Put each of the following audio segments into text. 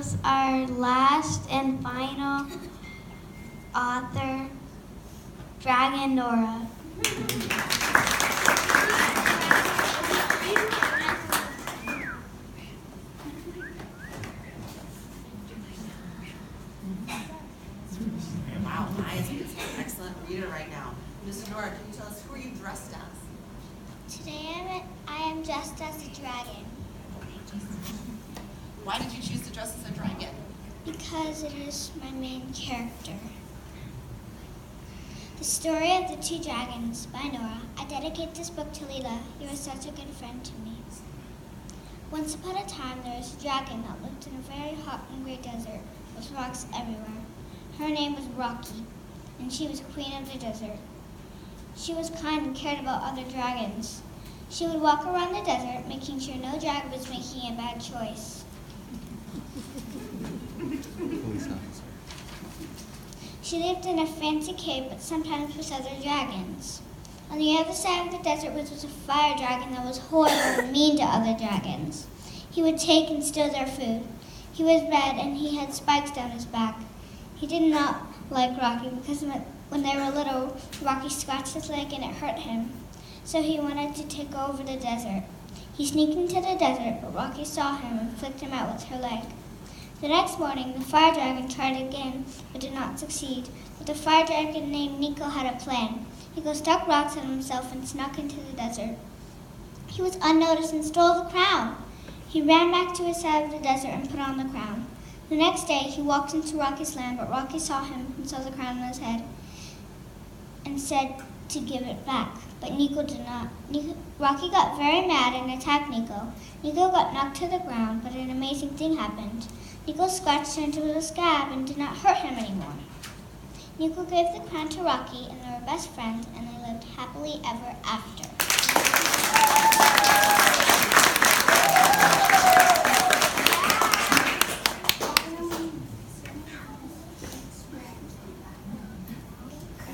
introduce our last and final author, Dragon Nora. Wow, I am an excellent reader right now. Mrs. Nora, can you tell us who are you dressed as? Today I am dressed as a dragon Why did you choose to dress as a dragon? because it is my main character. The Story of the Two Dragons by Nora. I dedicate this book to Leela. You are such a good friend to me. Once upon a time there was a dragon that lived in a very hot and gray desert with rocks everywhere. Her name was Rocky, and she was queen of the desert. She was kind and cared about other dragons. She would walk around the desert, making sure no dragon was making a bad choice. She lived in a fancy cave, but sometimes with other dragons. On the other side of the desert was a fire dragon that was horrible and mean to other dragons. He would take and steal their food. He was red and he had spikes down his back. He did not like Rocky because when they were little, Rocky scratched his leg and it hurt him. So he wanted to take over the desert. He sneaked into the desert, but Rocky saw him and flicked him out with her leg. The next morning, the fire dragon tried again, but did not succeed. But the fire dragon named Nico had a plan. Nico stuck rocks on himself and snuck into the desert. He was unnoticed and stole the crown. He ran back to his side of the desert and put on the crown. The next day, he walked into Rocky's land, but Rocky saw him and saw the crown on his head and said to give it back. But Nico did not. Rocky got very mad and attacked Nico. Nico got knocked to the ground, but an amazing thing happened. Nico's scratch turned into a scab and did not hurt him anymore. Nico gave the crown to Rocky, and they were best friends, and they lived happily ever after.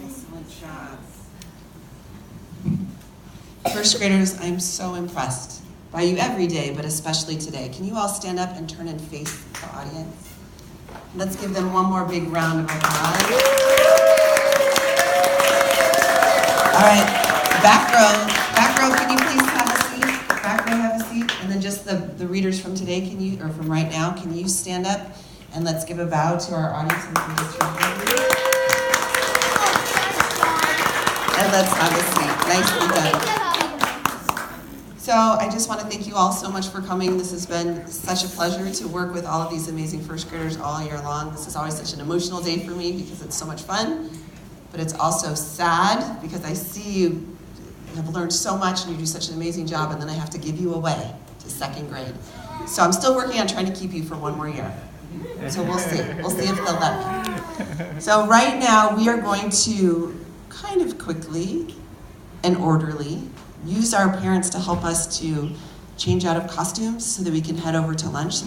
Excellent job. First graders, I'm so impressed by you every day, but especially today. Can you all stand up and turn and face the audience? Let's give them one more big round of applause. All right, back row, can you please have a seat? Back row, have a seat. And then just the readers from today, or from right now, can you stand up and let's give a bow to our audience. And let's have a seat. Nicely done. So I just want to thank you all so much for coming. This has been such a pleasure to work with all of these amazing first graders all year long. This is always such an emotional day for me because it's so much fun, but it's also sad because I see you have learned so much and you do such an amazing job, and then I have to give you away to second grade. So I'm still working on trying to keep you for one more year. So we'll see. We'll see if they'll let me. So right now we are going to kind of quickly and orderly use our parents to help us to change out of costumes so that we can head over to lunch.